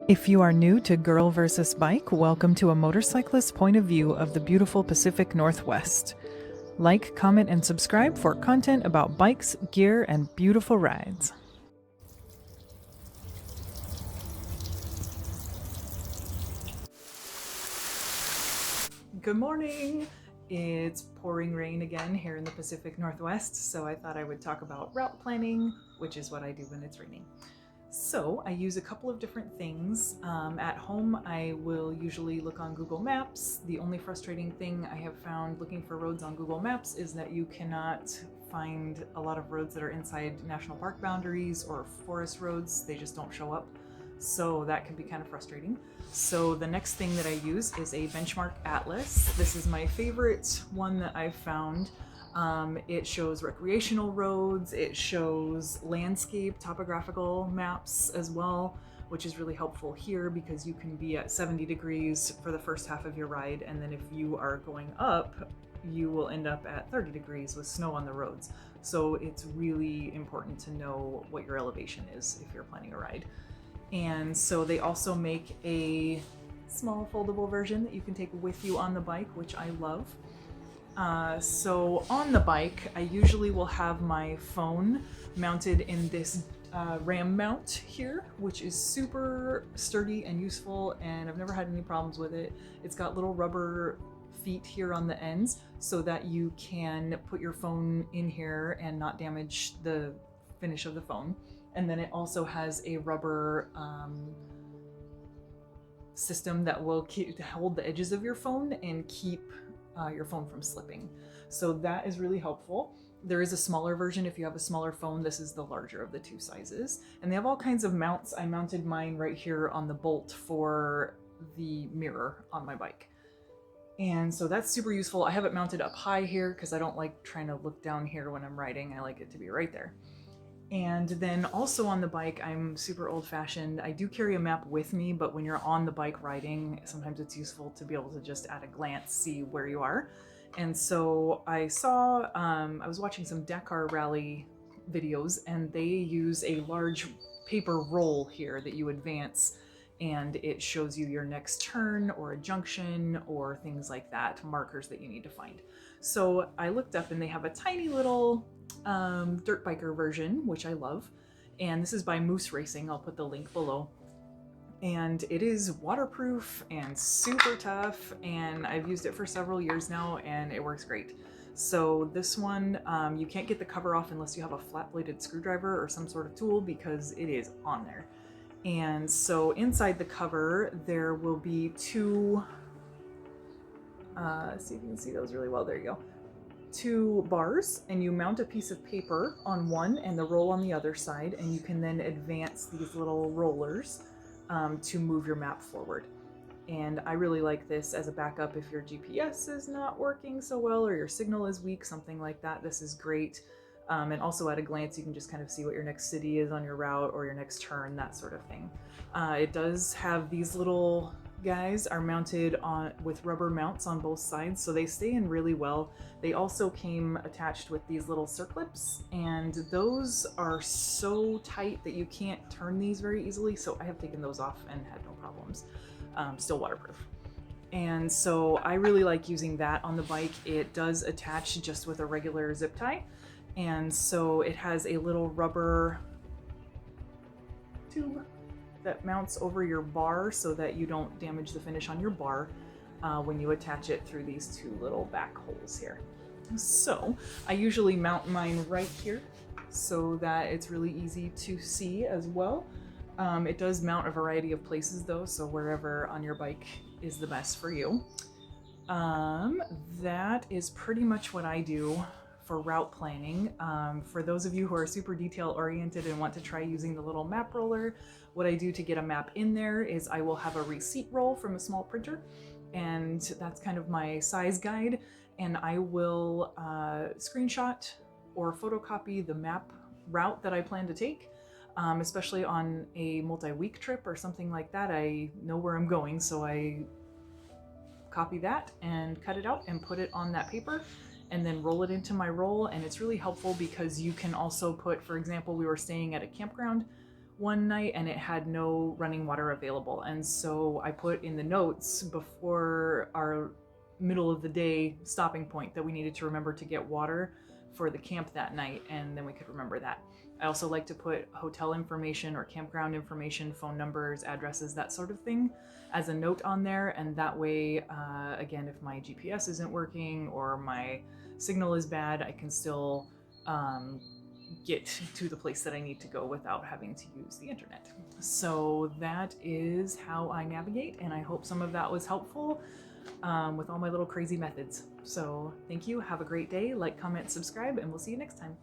If you are new to Girl versus Bike, welcome to a motorcyclist's point of view of the beautiful Pacific Northwest. Like, comment, and subscribe for content about bikes, gear, and beautiful rides. Good morning! It's pouring rain again here in the Pacific Northwest, so I thought I would talk about route planning, which is what I do when it's raining. So I use a couple of different things. At home, I will usually look on Google Maps. The only frustrating thing I have found looking for roads on Google Maps is that you cannot find a lot of roads that are inside national park boundaries or forest roads. They just don't show up. So that can be kind of frustrating. So the next thing that I use is a benchmark atlas. This is my favorite one that I've found. It shows recreational roads, it shows landscape topographical maps as well, which is really helpful here because you can be at 70 degrees for the first half of your ride, and then if you are going up, you will end up at 30 degrees with snow on the roads. So it's really important to know what your elevation is if you're planning a ride. And so they also make a small foldable version that you can take with you on the bike, which I love. So on the bike, I usually will have my phone mounted in this ram mount here, which is super sturdy and useful, and I've never had any problems with it. It's got little rubber feet here on the ends so that you can put your phone in here and not damage the finish of the phone. And then it also has a rubber system that will hold the edges of your phone and keep your phone from slipping. So that is really helpful. There is a smaller version if you have a smaller phone. This is the larger of the two sizes. And they have all kinds of mounts. I mounted mine right here on the bolt for the mirror on my bike. And so that's super useful. I have it mounted up high here because I don't like trying to look down here when I'm riding. I like it to be right there. And then also on the bike, I'm super old-fashioned. I do carry a map with me, but when you're on the bike riding, sometimes it's useful to be able to just at a glance see where you are. And so I saw, I was watching some Dakar rally videos, and they use a large paper roll here that you advance, and it shows you your next turn or a junction or things like that, markers that you need to find. So I looked up and they have a tiny little dirt biker version, which I love, and this is by Moose Racing. I'll put the link below. And it is waterproof and super tough, and I've used it for several years now and it works great. So this one, you can't get the cover off unless you have a flat-bladed screwdriver or some sort of tool because it is on there. And so inside the cover there will be two, see if you can see those really well, there you go. Two bars, and you mount a piece of paper on one and the roll on the other side, and you can then advance these little rollers to move your map forward. And I really like this as a backup if your GPS is not working so well or your signal is weak, something like that. This is great. And also at a glance you can just kind of see what your next city is on your route or your next turn, that sort of thing. It does have these little guys are mounted on with rubber mounts on both sides, so they stay in really well. They also came attached with these little circlips, and those are so tight that you can't turn these very easily, so I have taken those off and had no problems. Still waterproof. And so I really like using that on the bike. It does attach just with a regular zip tie, and so it has a little rubber tube that mounts over your bar so that you don't damage the finish on your bar when you attach it through these two little back holes here. So I usually mount mine right here so that it's really easy to see as well. It does mount a variety of places though, so wherever on your bike is the best for you. That is pretty much what I do for route planning. For those of you who are super detail oriented and want to try using the little map roller, what I do to get a map in there is I will have a receipt roll from a small printer, and that's kind of my size guide, and I will screenshot or photocopy the map route that I plan to take, especially on a multi-week trip or something like that. I know where I'm going, so I copy that and cut it out and put it on that paper and then roll it into my roll. And it's really helpful because you can also put, for example, we were staying at a campground one night and it had no running water available. And so I put in the notes before our middle of the day stopping point that we needed to remember to get water for the camp that night, and then we could remember that. I also like to put hotel information or campground information, phone numbers, addresses, that sort of thing as a note on there. And that way, again, if my GPS isn't working or my signal is bad, I can still get to the place that I need to go without having to use the internet. So that is how I navigate, and I hope some of that was helpful with all my little crazy methods. So thank you, have a great day, like, comment, subscribe, and we'll see you next time.